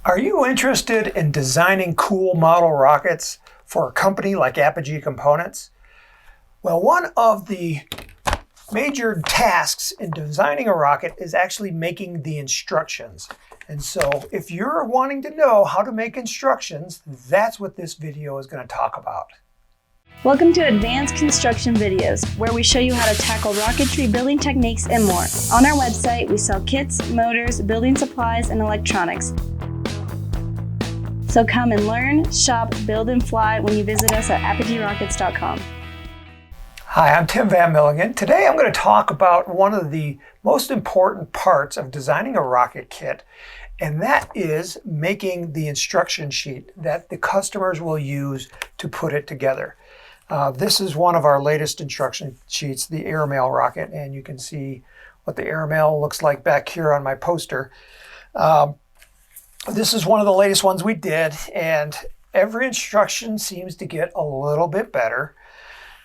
Are you interested in designing cool model rockets for a company like Apogee Components? Well, one of the major tasks in designing a rocket is actually making the instructions. And so if you're wanting to know how to make instructions, that's what this video is going to talk about. Welcome to Advanced Construction Videos, where we show you how to tackle rocketry building techniques and more. On our website, we sell kits, motors, building supplies, and electronics. So come and learn, shop, build, and fly when you visit us at apogeerockets.com. Hi, I'm Tim Van Milligan. Today I'm going to talk about one of the most important parts of designing a rocket kit, and that is making the instruction sheet that the customers will use to put it together. This is one of our latest instruction sheets, the airmail rocket, and you can see what the airmail looks like back here on my poster. This is one of the latest ones we did, and every instruction seems to get a little bit better.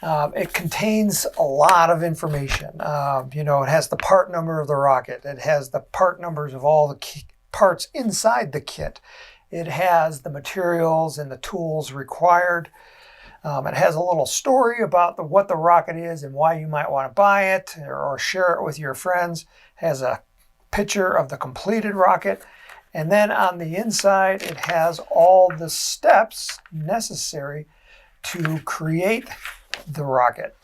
It contains a lot of information. It has the part number of the rocket. It has the part numbers of all the parts inside the kit. It has the materials and the tools required. It has a little story about what the rocket is and why you might want to buy it or share it with your friends. It has a picture of the completed rocket. And then on the inside, it has all the steps necessary to create the rocket.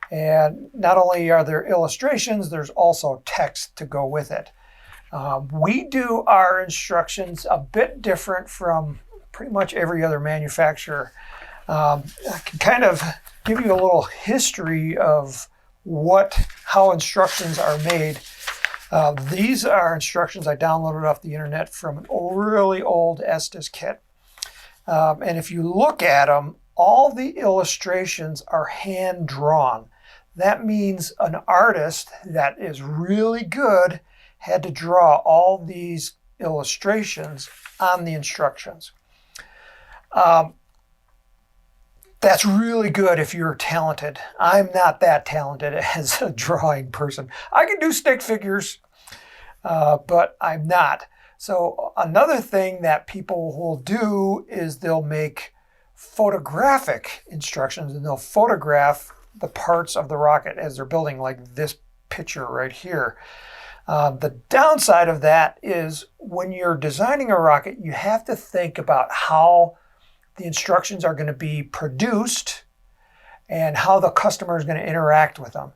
And not only are there illustrations, there's also text to go with it. We do our instructions a bit different from pretty much every other manufacturer. I can kind of give you a little history of how instructions are made. These are instructions I downloaded off the internet from a really old Estes kit. And if you look at them, all the illustrations are hand drawn. That means an artist that is really good had to draw all these illustrations on the instructions. That's really good if you're talented. I'm not that talented as a drawing person. I can do stick figures, but I'm not. So another thing that people will do is they'll make photographic instructions, and they'll photograph the parts of the rocket as they're building, like this picture right here. The downside of that is when you're designing a rocket, you have to think about how the instructions are going to be produced and how the customer is going to interact with them.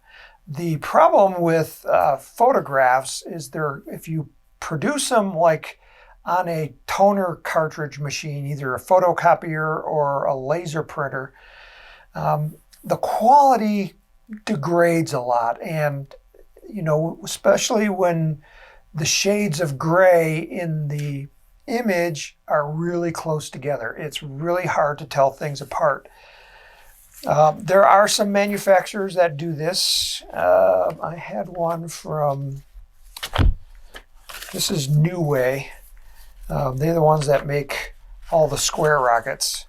The problem with photographs is if you produce them like on a toner cartridge machine, either a photocopier or a laser printer, the quality degrades a lot. And, especially when the shades of gray in the image are really close together, it's really hard to tell things apart. There are some manufacturers that do this. I had one this is New Way. They're the ones that make all the square rockets.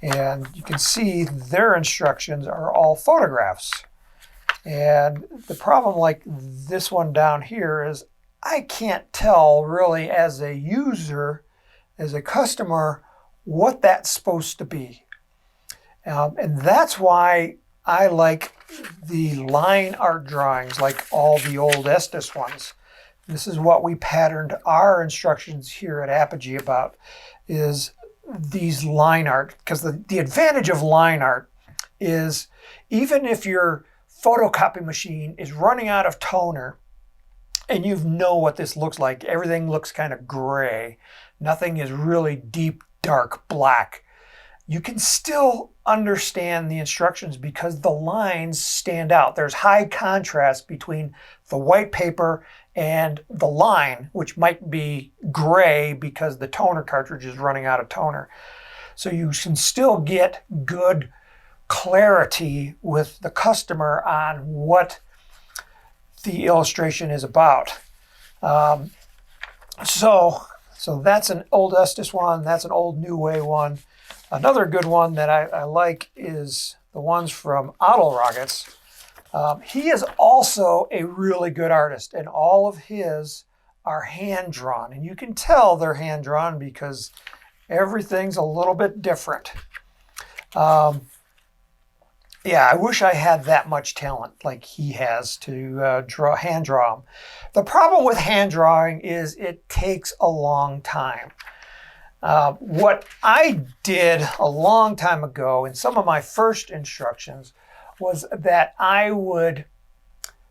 And you can see their instructions are all photographs. And the problem, like this one down here, is I can't tell really as a user, as a customer, what that's supposed to be. And that's why I like the line art drawings, like all the old Estes ones. This is what we patterned our instructions here at Apogee about, is these line art. Because the advantage of line art is even if your photocopy machine is running out of toner, and you know what this looks like, everything looks kind of gray, nothing is really deep, dark black, you can still understand the instructions because the lines stand out. There's high contrast between the white paper and the line, which might be gray because the toner cartridge is running out of toner. So you can still get good clarity with the customer on what the illustration is about. So that's an old Estes one. That's an old New Way one. Another good one that I like is the ones from Otto Rockets. He is also a really good artist, and all of his are hand drawn, and you can tell they're hand drawn because everything's a little bit different. Yeah, I wish I had that much talent like he has to hand draw them. The problem with hand drawing is it takes a long time. What I did a long time ago in some of my first instructions was that I would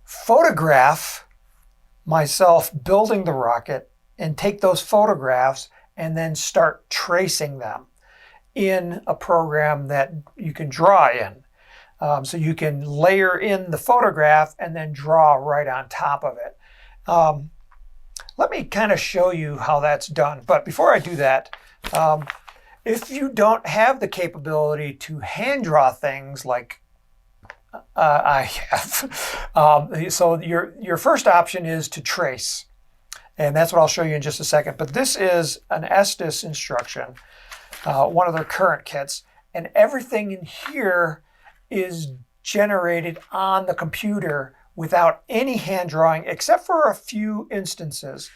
photograph myself building the rocket and take those photographs and then start tracing them in a program that you can draw in. So you can layer in the photograph and then draw right on top of it. Let me kind of show you how that's done. But before I do that, if you don't have the capability to hand draw things like I have, so your first option is to trace. And that's what I'll show you in just a second. But this is an Estes instruction, one of their current kits. And everything in here is generated on the computer without any hand drawing, except for a few instances.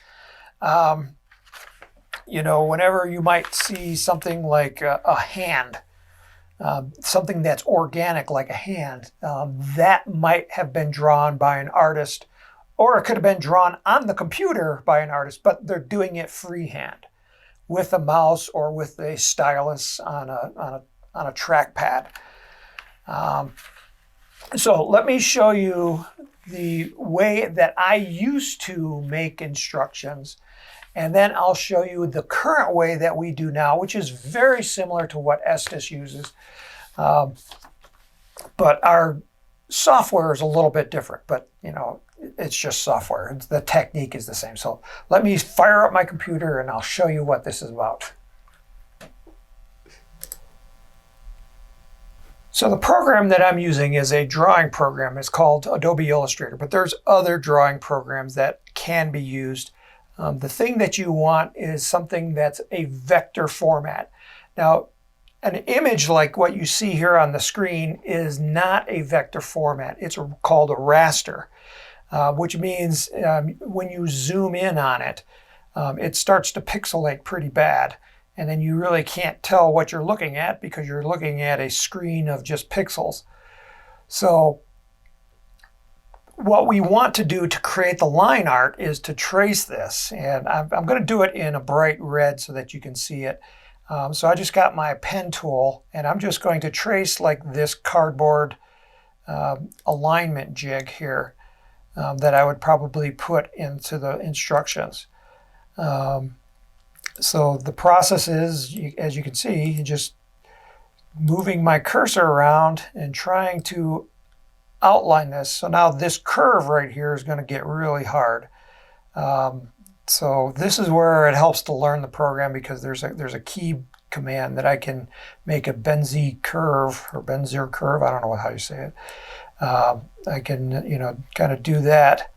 You know, whenever you might see something like a hand, something that's organic like a hand, that might have been drawn by an artist, or it could have been drawn on the computer by an artist, but they're doing it freehand with a mouse or with a stylus on a trackpad. So let me show you the way that I used to make instructions, and then I'll show you the current way that we do now, which is very similar to what Estes uses. But our software is a little bit different, but you know, it's just software. The technique is the same. So let me fire up my computer and I'll show you what this is about. So the program that I'm using is a drawing program. It's called Adobe Illustrator, but there's other drawing programs that can be used. The thing that you want is something that's a vector format. Now, an image like what you see here on the screen is not a vector format. It's called a raster, which means when you zoom in on it, it starts to pixelate pretty bad. And then you really can't tell what you're looking at because you're looking at a screen of just pixels. So what we want to do to create the line art is to trace this. And I'm going to do it in a bright red so that you can see it. So I just got my pen tool and I'm just going to trace like this cardboard alignment jig here that I would probably put into the instructions. So the process is, as you can see, just moving my cursor around and trying to outline this. So now this curve right here is going to get really hard. So this is where it helps to learn the program, because there's a key command that I can make a Bezier curve, or Bezier curve, I don't know how you say it. I can, you know, kind of do that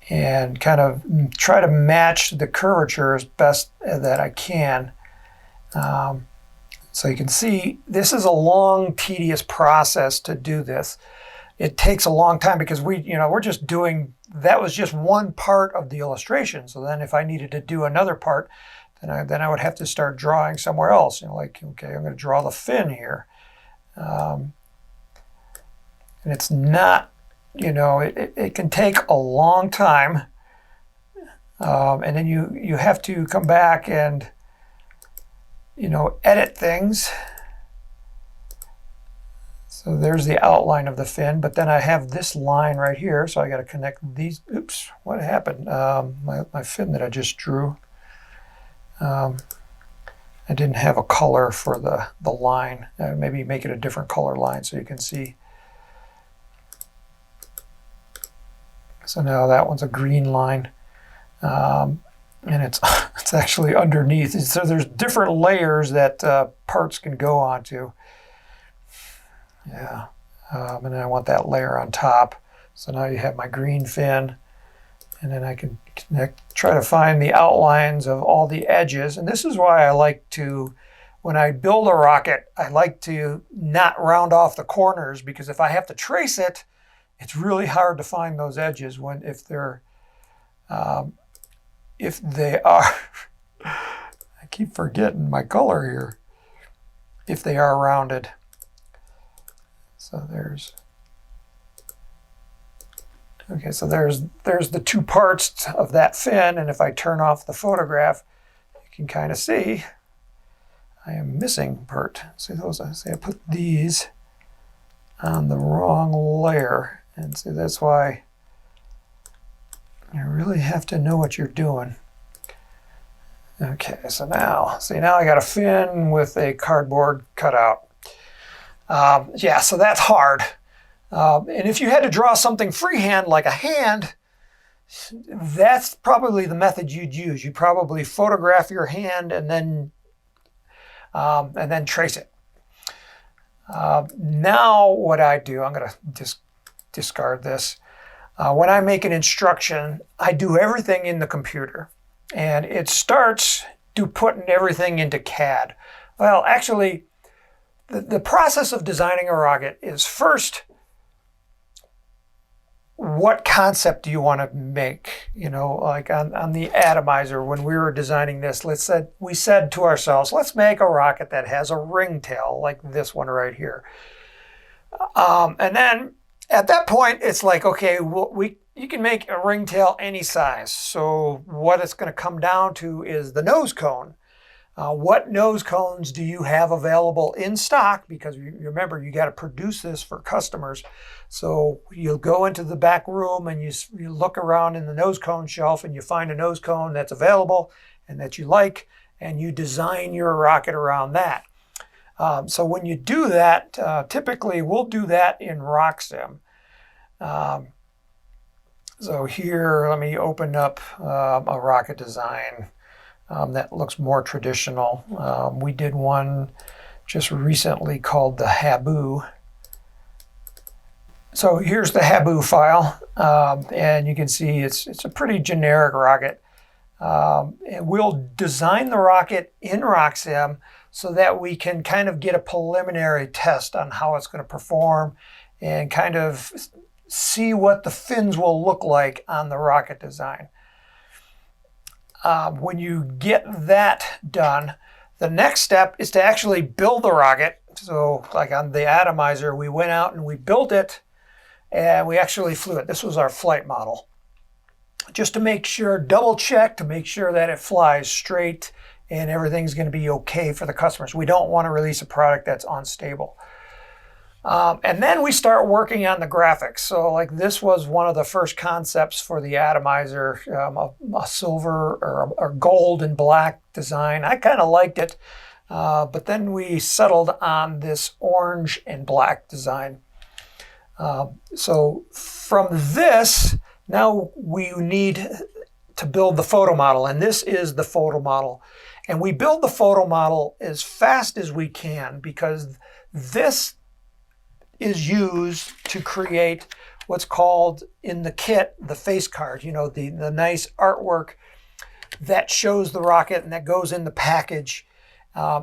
and kind of try to match the curvature as best that I can. So you can see this is a long, tedious process to do this. It takes a long time because we're just doing, that was just one part of the illustration. So then if I needed to do another part, then I would have to start drawing somewhere else. You know, like, okay, I'm going to draw the fin here. And it's not, you know, it can take a long time. And then you have to come back and, you know, edit things. So there's the outline of the fin, but then I have this line right here, so I got to connect these. Oops, what happened? My fin that I just drew. I didn't have a color for the line. Maybe make it a different color line so you can see. So now that one's a green line, and it's actually underneath. So there's different layers that parts can go onto. Yeah, and then I want that layer on top. So now you have my green fin, and then I can try to find the outlines of all the edges. And this is why I like to, when I build a rocket, I like to not round off the corners, because if I have to trace it, it's really hard to find those edges if they're If they are, I keep forgetting my color here, if they are rounded. So there's, okay, so there's the two parts of that fin, and if I turn off the photograph, you can kind of see I am missing part. See those? I say I put these on the wrong layer, and see that's why you really have to know what you're doing. Okay, so now, see, now I got a fin with a cardboard cutout. Yeah, so that's hard. And if you had to draw something freehand, like a hand, that's probably the method you'd use. You probably photograph your hand and then trace it. Now what I do, I'm going to just discard this. When I make an instruction, I do everything in the computer. And it starts to putting everything into CAD. Well, actually, the process of designing a rocket is first, what concept do you want to make? You know, like on the atomizer, when we were designing this, we said to ourselves, let's make a rocket that has a ringtail like this one right here. And then at that point, it's like, okay, you can make a ringtail any size. So what it's going to come down to is the nose cone. What nose cones do you have available in stock? Because you remember, you got to produce this for customers. So you'll go into the back room and you look around in the nose cone shelf and you find a nose cone that's available and that you like, and you design your rocket around that. So when you do that, typically we'll do that in RockSim. So here, let me open up a rocket design that looks more traditional. We did one just recently called the Habu. So here's the Habu file, and you can see it's a pretty generic rocket. And we'll design the rocket in RockSim so that we can kind of get a preliminary test on how it's going to perform and kind of see what the fins will look like on the rocket design. When you get that done, the next step is to actually build the rocket. So like on the atomizer, we went out and we built it and we actually flew it. This was our flight model. Just to make sure, double check to make sure that it flies straight and everything's going to be okay for the customers. We don't want to release a product that's unstable. And then we start working on the graphics. So like this was one of the first concepts for the atomizer, a silver or gold and black design. I kind of liked it, but then we settled on this orange and black design. So from this, now we need to build the photo model, and this is the photo model. And we build the photo model as fast as we can because this is used to create what's called in the kit the face card, you know, the nice artwork that shows the rocket and that goes in the package.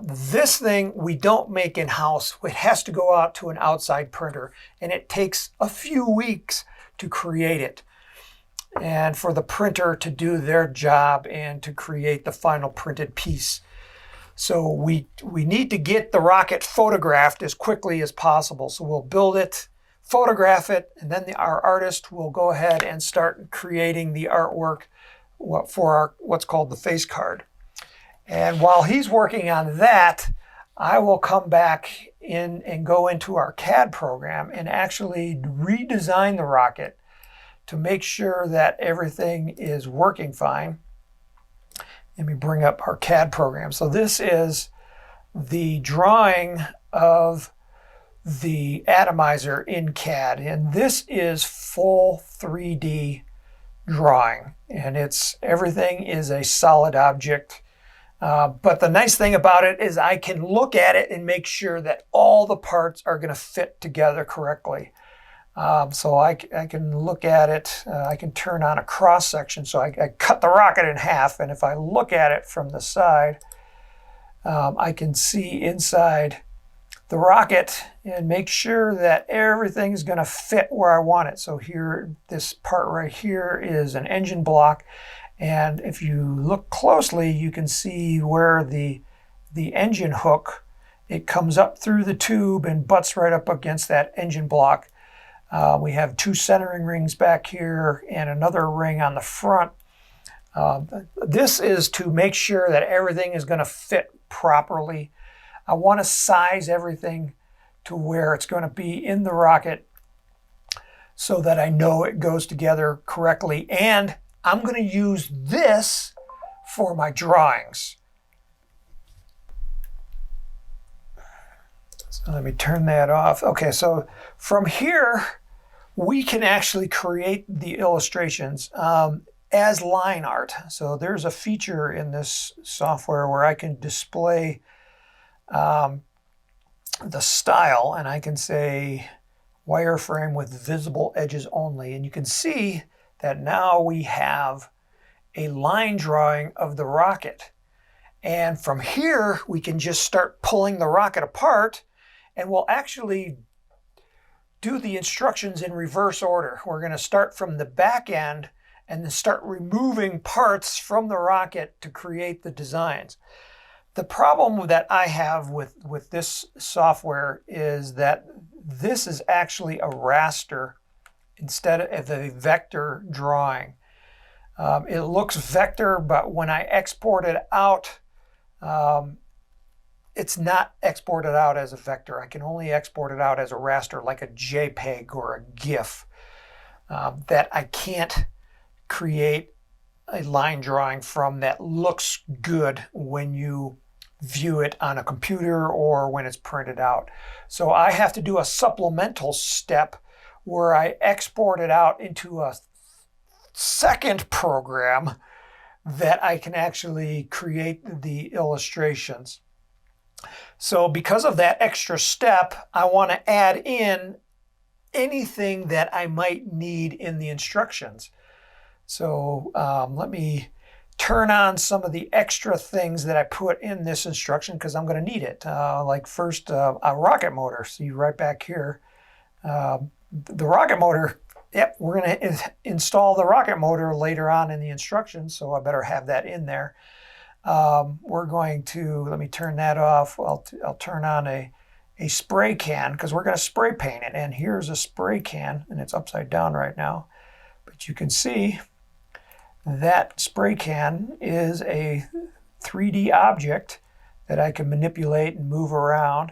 This thing we don't make in-house. It has to go out to an outside printer, and it takes a few weeks to create it and for the printer to do their job and to create the final printed piece. So we need to get the rocket photographed as quickly as possible. So we'll build it, photograph it, and then our artist will go ahead and start creating the artwork for what's called the face card. And while he's working on that, I will come back in and go into our CAD program and actually redesign the rocket to make sure that everything is working fine. Let me bring up our CAD program. So this is the drawing of the atomizer in CAD, and this is full 3D drawing, and everything is a solid object. But the nice thing about it is I can look at it and make sure that all the parts are going to fit together correctly. So I can look at it, I can turn on a cross section. So I cut the rocket in half, and if I look at it from the side, I can see inside the rocket and make sure that everything is going to fit where I want it. So here, this part right here is an engine block. And if you look closely, you can see where the engine hook, it comes up through the tube and butts right up against that engine block. We have 2 centering rings back here and another ring on the front. This is to make sure that everything is going to fit properly. I want to size everything to where it's going to be in the rocket so that I know it goes together correctly. And I'm going to use this for my drawings. So let me turn that off. Okay, so from here, we can actually create the illustrations as line art. So there's a feature in this software where I can display the style, and I can say wireframe with visible edges only. And you can see that now we have a line drawing of the rocket. And from here, we can just start pulling the rocket apart, and we'll actually do the instructions in reverse order. We're going to start from the back end and then start removing parts from the rocket to create the designs. The problem that I have with this software is that this is actually a raster instead of a vector drawing. It looks vector, but when I export it out, it's not exported out as a vector. I can only export it out as a raster, like a JPEG or a GIF, that I can't create a line drawing from that looks good when you view it on a computer or when it's printed out. So I have to do a supplemental step where I export it out into a second program that I can actually create the illustrations. So because of that extra step, I want to add in anything that I might need in the instructions. So let me turn on some of the extra things that I put in this instruction because I'm going to need it. Like first, a rocket motor. See right back here. The rocket motor, yep, we're going to install the rocket motor later on in the instructions, so I better have that in there. We're going to, let me turn that off. I'll turn on a spray can because we're going to spray paint it. And here's a spray can, and it's upside down right now. But you can see that spray can is a 3D object that I can manipulate and move around.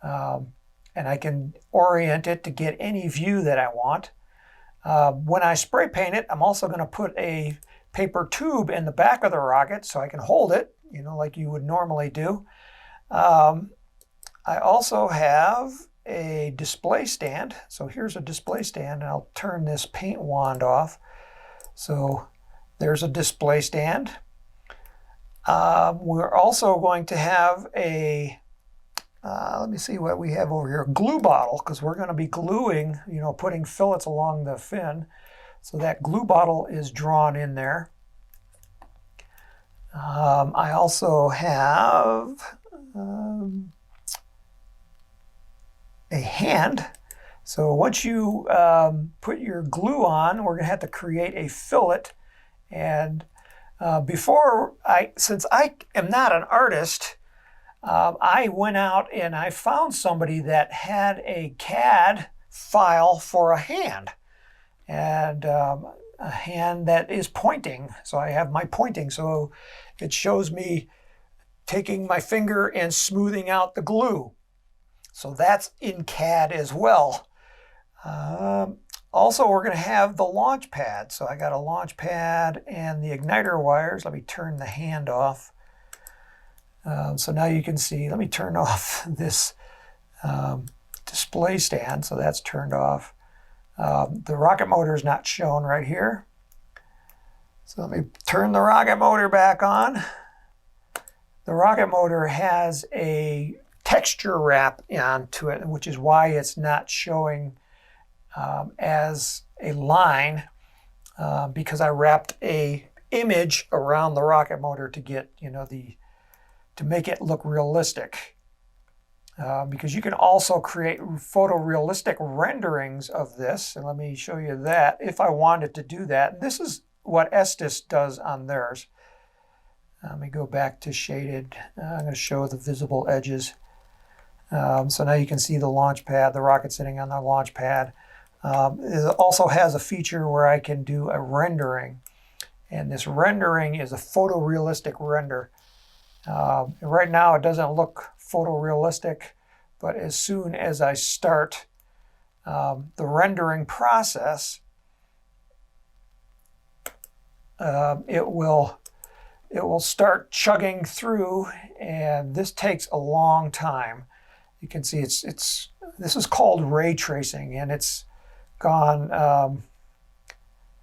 And I can orient it to get any view that I want. When I spray paint it, I'm also going to put a paper tube in the back of the rocket so I can hold it, you know, like you would normally do. I also have a display stand. So here's a display stand, and I'll turn this paint wand off. So there's a display stand. We're also going to have a, let me see what we have over here, a glue bottle, because we're going to be gluing, you know, putting fillets along the fin. So that glue bottle is drawn in there. I also have a hand. So once you put your glue on, we're going to have to create a fillet. And since I am not an artist, I went out and I found somebody that had a CAD file for a hand. And a hand that is pointing. So I have my pointing. So it shows me taking my finger and smoothing out the glue. So that's in CAD as well. Also, we're going to have the launch pad. So I got a launch pad and the igniter wires. Let me turn the hand off. So now you can see, let me turn off this display stand. So that's turned off. The rocket motor is not shown right here. So let me turn the rocket motor back on. The rocket motor has a texture wrap onto it, which is why it's not showing as a line, because I wrapped a image around the rocket motor to get, you know, to make it look realistic. because you can also create photorealistic renderings of this. And let me show you that if I wanted to do that. This is what Estes does on theirs. Let me go back to shaded. I'm going to show the visible edges. So now you can see the launch pad, the rocket sitting on the launch pad. It also has a feature where I can do a rendering. And this rendering is a photorealistic render. Right now it doesn't look photorealistic, but as soon as I start the rendering process, it will start chugging through, and this takes a long time. You can see this is called ray tracing, and it's gone,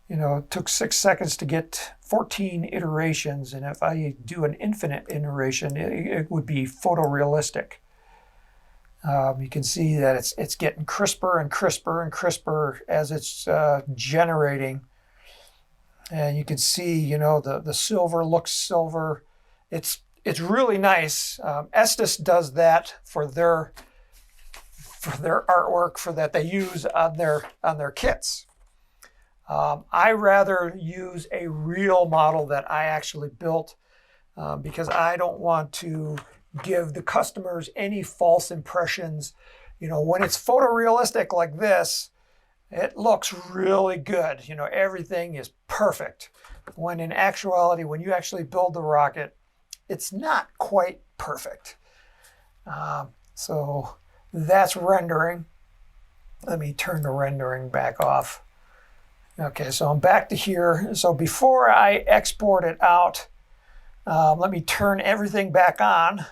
it took 6 seconds to get 14 iterations, and if I do an infinite iteration, it would be photorealistic. You can see that it's getting crisper and crisper and crisper as it's generating. And you can see, the silver looks silver. It's really nice. Estes does that for their artwork that they use on their kits. I rather use a real model that I actually built because I don't want to give the customers any false impressions. When it's photorealistic like this, it looks really good. Everything is perfect. When in actuality, when you actually build the rocket, it's not quite perfect. So that's rendering. Let me turn the rendering back off. Okay, so I'm back to here. So before I export it out, let me turn everything back on.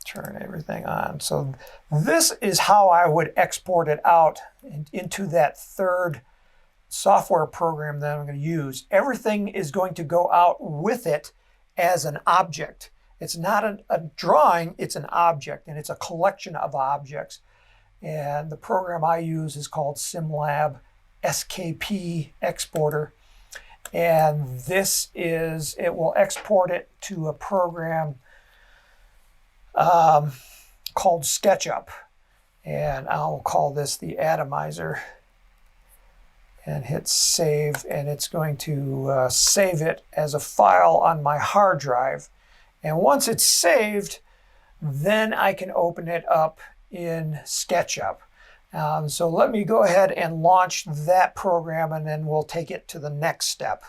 Turn everything on. So this is how I would export it out into that third software program that I'm going to use. Everything is going to go out with it as an object. It's not a drawing, it's an object, and it's a collection of objects. And the program I use is called SimLab SKP Exporter. And it will export it to a program called SketchUp. And I'll call this the atomizer. And hit save, and it's going to save it as a file on my hard drive. And once it's saved, then I can open it up in SketchUp. So let me go ahead and launch that program, and then we'll take it to the next step.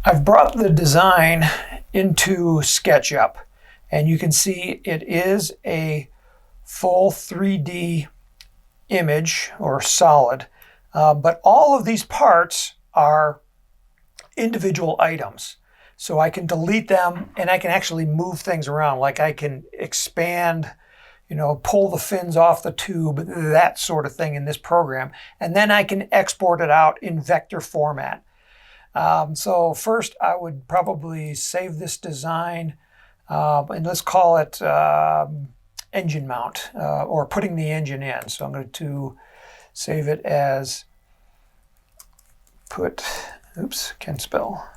I've brought the design into SketchUp, and you can see it is a full 3D image or solid, but all of these parts are individual items. So I can delete them, and I can actually move things around. Like I can expand, pull the fins off the tube, that sort of thing in this program. And then I can export it out in vector format. So first I would probably save this design, and let's call it engine mount, or putting the engine in. So I'm going to save it as can't spell.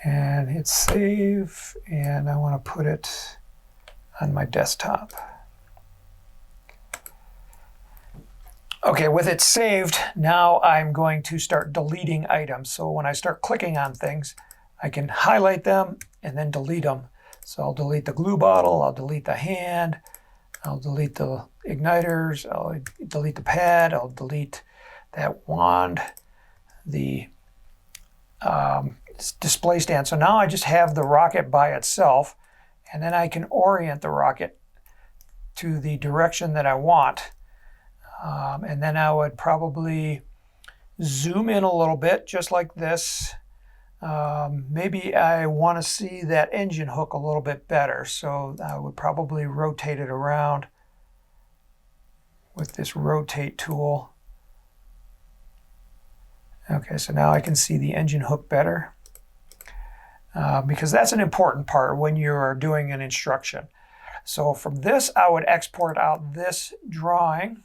And hit save, and I want to put it on my desktop. Okay, with it saved, now I'm going to start deleting items. So when I start clicking on things, I can highlight them and then delete them. So I'll delete the glue bottle, I'll delete the hand, I'll delete the igniters, I'll delete the pad, I'll delete that wand, the display stand. So now I just have the rocket by itself, and then I can orient the rocket to the direction that I want. And then I would probably zoom in a little bit, just like this. Maybe I want to see that engine hook a little bit better, so I would probably rotate it around with this rotate tool. Okay, so now I can see the engine hook better, because that's an important part when you're doing an instruction. So from this, I would export out this drawing,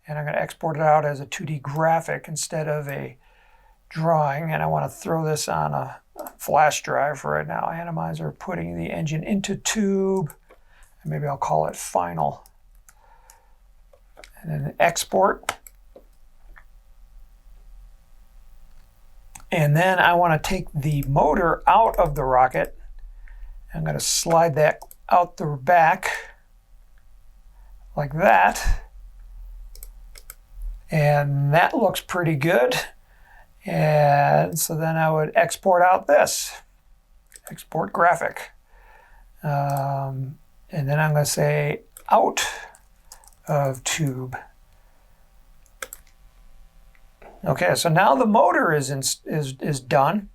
and I'm going to export it out as a 2D graphic instead of a drawing, and I want to throw this on a flash drive for right now. Atomizer putting the engine into tube, and maybe I'll call it final. And then export. And then I want to take the motor out of the rocket. I'm going to slide that out the back like that. And that looks pretty good. And so then I would export out this, export graphic. And then I'm going to say out of tube. Okay, so now the motor is done.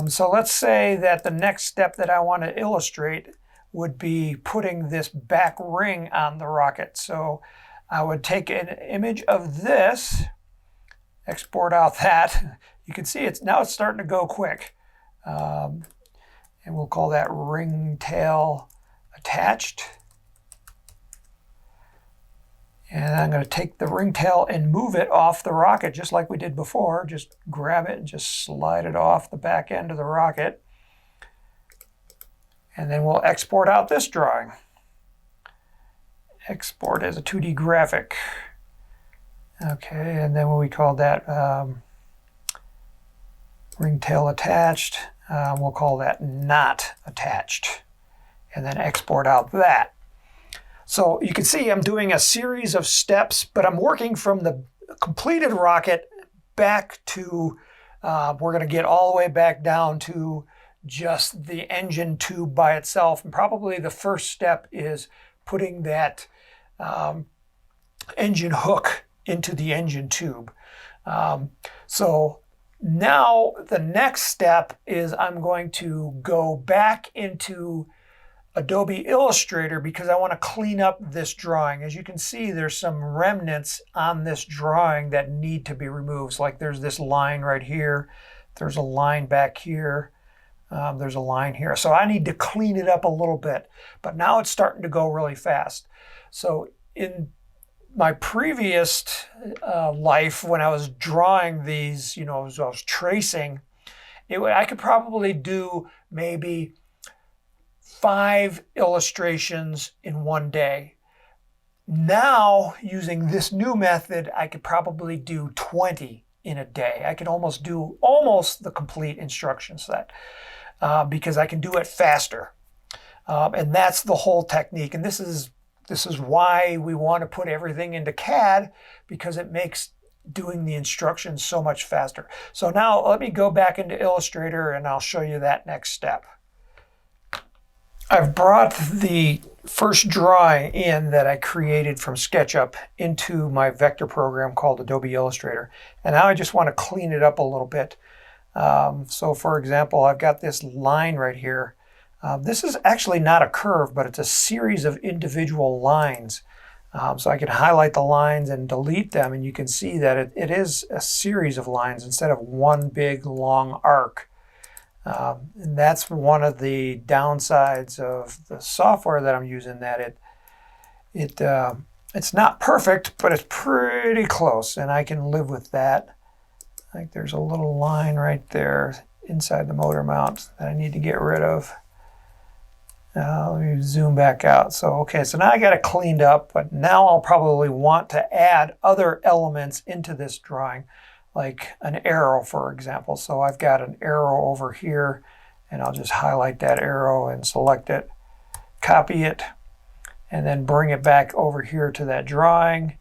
So let's say that the next step that I want to illustrate would be putting this back ring on the rocket. So I would take an image of this, export out that. You can see it's starting to go quick. And we'll call that ring tail attached. And I'm going to take the ring tail and move it off the rocket just like we did before. Just grab it and just slide it off the back end of the rocket. And then we'll export out this drawing. Export as a 2D graphic. Okay, and then we call that ring tail attached. We'll call that not attached. And then export out that. So you can see I'm doing a series of steps, but I'm working from the completed rocket back to, we're going to get all the way back down to just the engine tube by itself. And probably the first step is putting that engine hook into the engine tube. So now the next step is I'm going to go back into Adobe Illustrator because I want to clean up this drawing. As you can see, there's some remnants on this drawing that need to be removed. Like there's this line right here. There's a line back here. There's a line here. So I need to clean it up a little bit. But now it's starting to go really fast. So in my previous life, when I was drawing these, as I was tracing, I could probably do maybe 5 illustrations in one day. Now, using this new method, I could probably do 20 in a day. I can almost do the complete instruction set because I can do it faster. And that's the whole technique. And this is why we want to put everything into CAD, because it makes doing the instructions so much faster. So now let me go back into Illustrator and I'll show you that next step. I've brought the first drawing in that I created from SketchUp into my vector program called Adobe Illustrator. And now I just want to clean it up a little bit. So for example, I've got this line right here. This is actually not a curve, but it's a series of individual lines. So I can highlight the lines and delete them, and you can see that it is a series of lines instead of one big long arc. And that's one of the downsides of the software that I'm using, that it's not perfect, but it's pretty close, and I can live with that. Like there's a little line right there inside the motor mount that I need to get rid of. Let me zoom back out. So okay, so now I got it cleaned up, but now I'll probably want to add other elements into this drawing, like an arrow, for example. So I've got an arrow over here, and I'll just highlight that arrow and select it, copy it, and then bring it back over here to that drawing.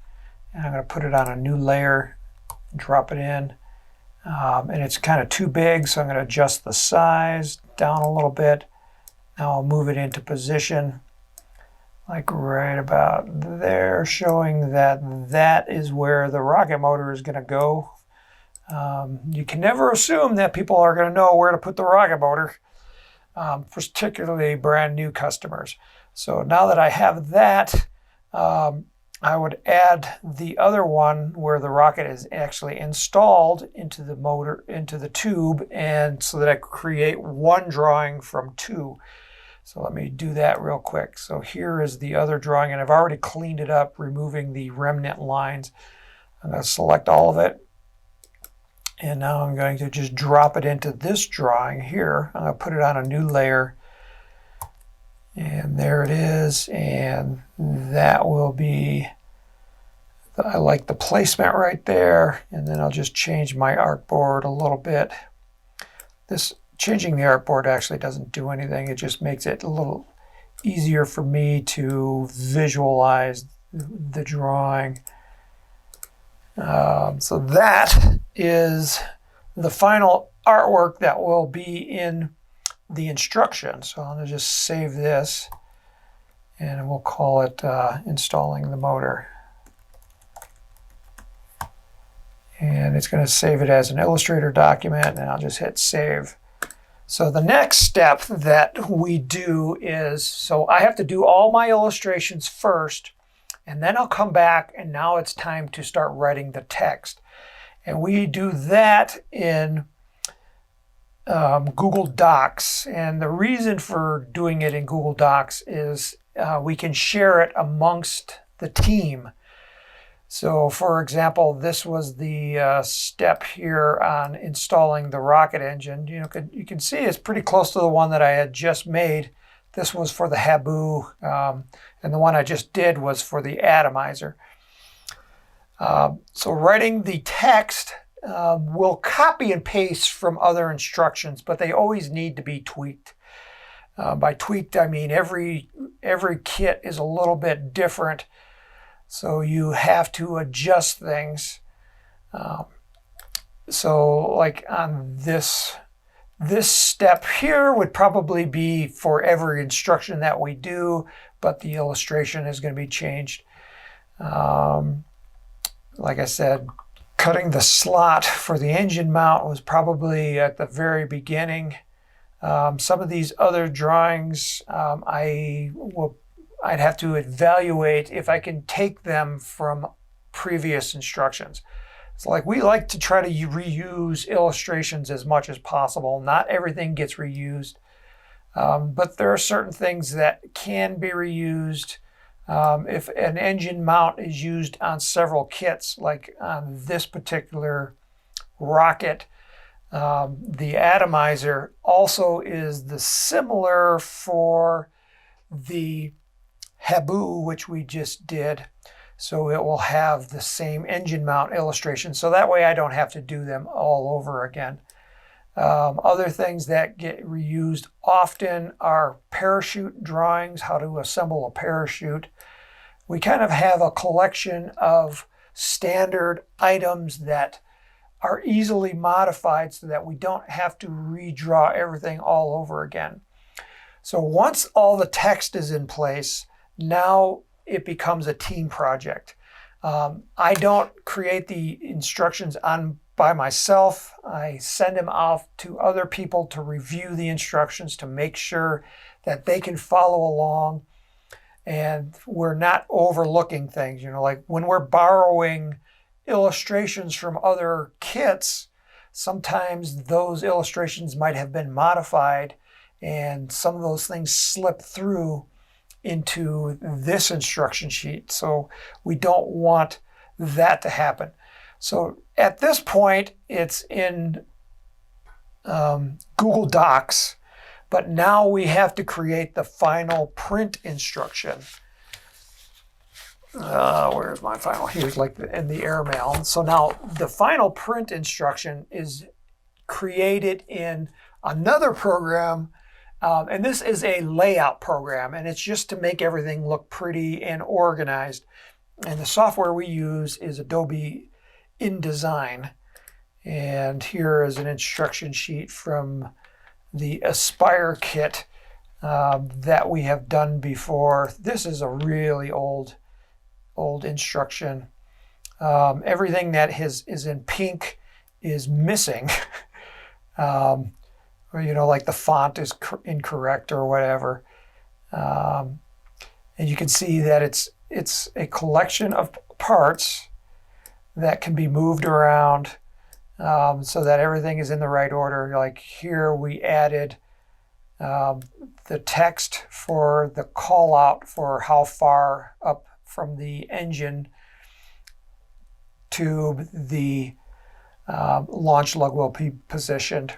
And I'm going to put it on a new layer, drop it in. And it's kind of too big, so I'm going to adjust the size down a little bit. Now I'll move it into position, like right about there, showing that that is where the rocket motor is going to go. You can never assume that people are going to know where to put the rocket motor, particularly brand new customers. So now that I have that, I would add the other one where the rocket is actually installed into the motor, into the tube, and so that I create one drawing from two. So let me do that real quick. So here is the other drawing, and I've already cleaned it up, removing the remnant lines. I'm going to select all of it. And now I'm going to just drop it into this drawing here. I'm going to put it on a new layer. And there it is. And that will be, I like the placement right there. And then I'll just change my artboard a little bit. Changing the artboard actually doesn't do anything. It just makes it a little easier for me to visualize the drawing. So that is the final artwork that will be in the instructions. So I'm going to just save this, and we'll call it installing the motor. And it's going to save it as an Illustrator document, and I'll just hit save. So the next step that we do is, so I have to do all my illustrations first, and then I'll come back, and now it's time to start writing the text. And we do that in Google Docs. And the reason for doing it in Google Docs is we can share it amongst the team. So for example, this was the step here on installing the rocket engine. You can see it's pretty close to the one that I had just made. This was for the Habu, and the one I just did was for the atomizer. So writing the text will copy and paste from other instructions, but they always need to be tweaked. By tweaked, I mean every kit is a little bit different. So you have to adjust things. So like on this step here would probably be for every instruction that we do, but the illustration is going to be changed. Like I said, cutting the slot for the engine mount was probably at the very beginning. Some of these other drawings, I'd have to evaluate if I can take them from previous instructions. So like we like to try to reuse illustrations as much as possible. Not everything gets reused, but there are certain things that can be reused. If an engine mount is used on several kits, like on this particular rocket, the atomizer also is the similar for the Habu, which we just did. So it will have the same engine mount illustration. So that way I don't have to do them all over again. Other things that get reused often are parachute drawings, how to assemble a parachute. We kind of have a collection of standard items that are easily modified so that we don't have to redraw everything all over again. So once all the text is in place, now it becomes a team project. I don't create the instructions by myself. I send them off to other people to review the instructions to make sure that they can follow along and we're not overlooking things. Like when we're borrowing illustrations from other kits, sometimes those illustrations might have been modified and some of those things slip through into this instruction sheet. So we don't want that to happen. So at this point, it's in Google Docs, but now we have to create the final print instruction. Where's my final? Here's like in the airmail. So now the final print instruction is created in another program. And this is a layout program, and it's just to make everything look pretty and organized. And the software we use is Adobe InDesign. And here is an instruction sheet from the Aspire kit that we have done before. This is a really old instruction. Everything that is in pink is missing. Like the font is incorrect or whatever. And you can see that it's a collection of parts that can be moved around so that everything is in the right order. Like here we added the text for the call out for how far up from the engine tube the launch lug will be positioned.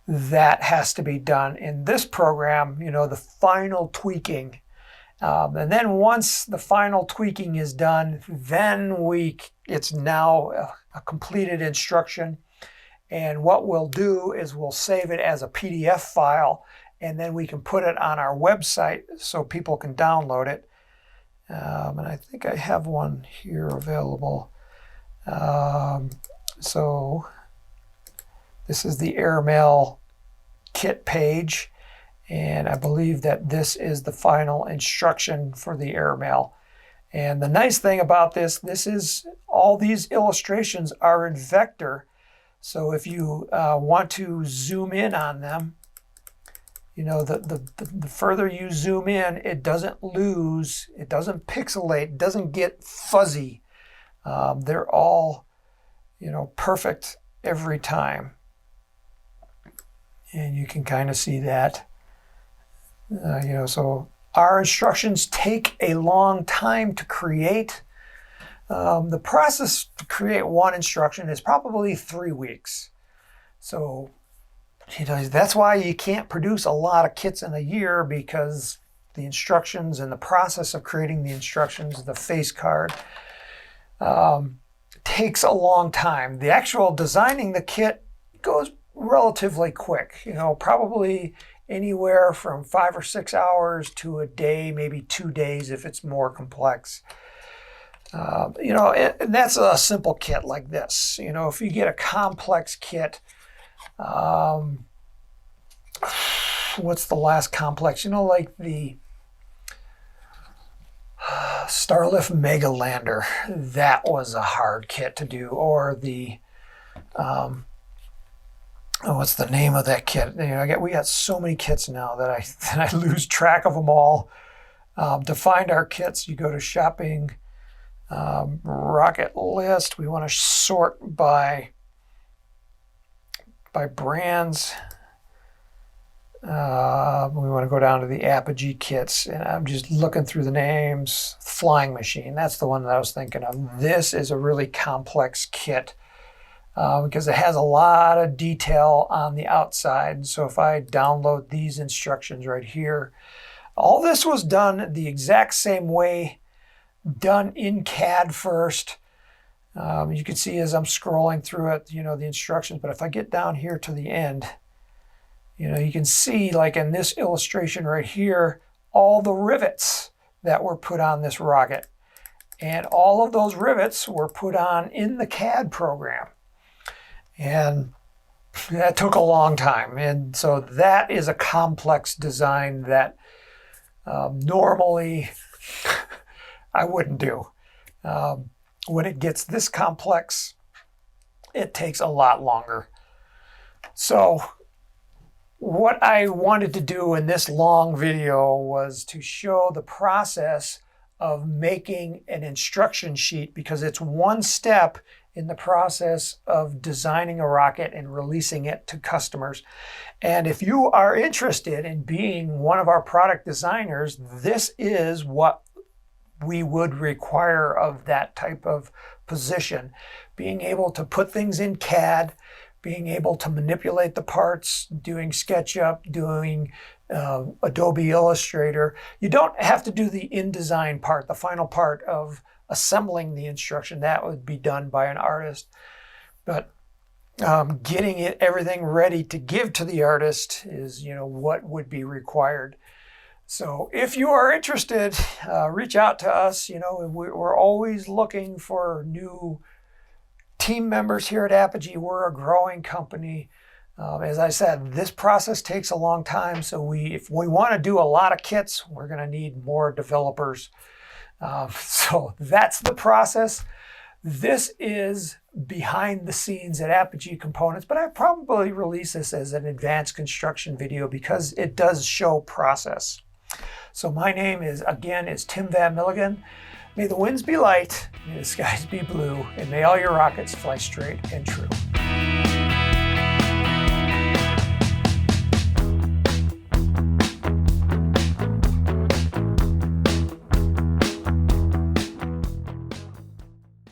That has to be done in this program, the final tweaking. And then once the final tweaking is done, then it's now a completed instruction. And what we'll do is we'll save it as a PDF file, and then we can put it on our website so people can download it. And I think I have one here available. So this is the airmail kit page, and I believe that this is the final instruction for the airmail. And the nice thing about this is all these illustrations are in vector. So if you want to zoom in on them, the further you zoom in, it doesn't lose, it doesn't pixelate, it doesn't get fuzzy. They're all, perfect every time. And you can kind of see that, so our instructions take a long time to create. The process to create one instruction is probably 3 weeks. So, that's why you can't produce a lot of kits in a year, because the instructions and the process of creating the instructions, the face card, takes a long time. The actual designing the kit goes relatively quick, probably anywhere from 5 or 6 hours to a day, maybe 2 days if it's more complex. And that's a simple kit like this. If you get a complex kit, what's the last complex? Like the Starlift Mega Lander, that was a hard kit to do. Or the, what's the name of that kit? We got so many kits now that I lose track of them all. To find our kits, you go to shopping, rocket list. We want to sort by brands. We want to go down to the Apogee kits, and I'm just looking through the names. Flying Machine, that's the one that I was thinking of. This is a really complex kit because it has a lot of detail on the outside. So if I download these instructions right here, all this was done the exact same way, done in CAD first. You can see as I'm scrolling through it, the instructions. But if I get down here to the end, you can see, like in this illustration right here, all the rivets that were put on this rocket. And all of those rivets were put on in the CAD program. And that took a long time. And so that is a complex design that normally I wouldn't do. When it gets this complex, it takes a lot longer. So what I wanted to do in this long video was to show the process of making an instruction sheet, because it's one step in the process of designing a rocket and releasing it to customers. And if you are interested in being one of our product designers, this is what we would require of that type of position. Being able to put things in CAD, being able to manipulate the parts, doing SketchUp, doing Adobe Illustrator. You don't have to do the InDesign part, the final part of assembling the instruction. That would be done by an artist. But getting everything ready to give to the artist is, what would be required. So if you are interested, reach out to us. We're always looking for new team members here at Apogee. We're a growing company. As I said, this process takes a long time. So if we want to do a lot of kits, we're going to need more developers. So that's the process. This is behind the scenes at Apogee Components, but I probably release this as an advanced construction video because it does show process. So my name is Tim Van Milligan. May the winds be light, may the skies be blue, and may all your rockets fly straight and true.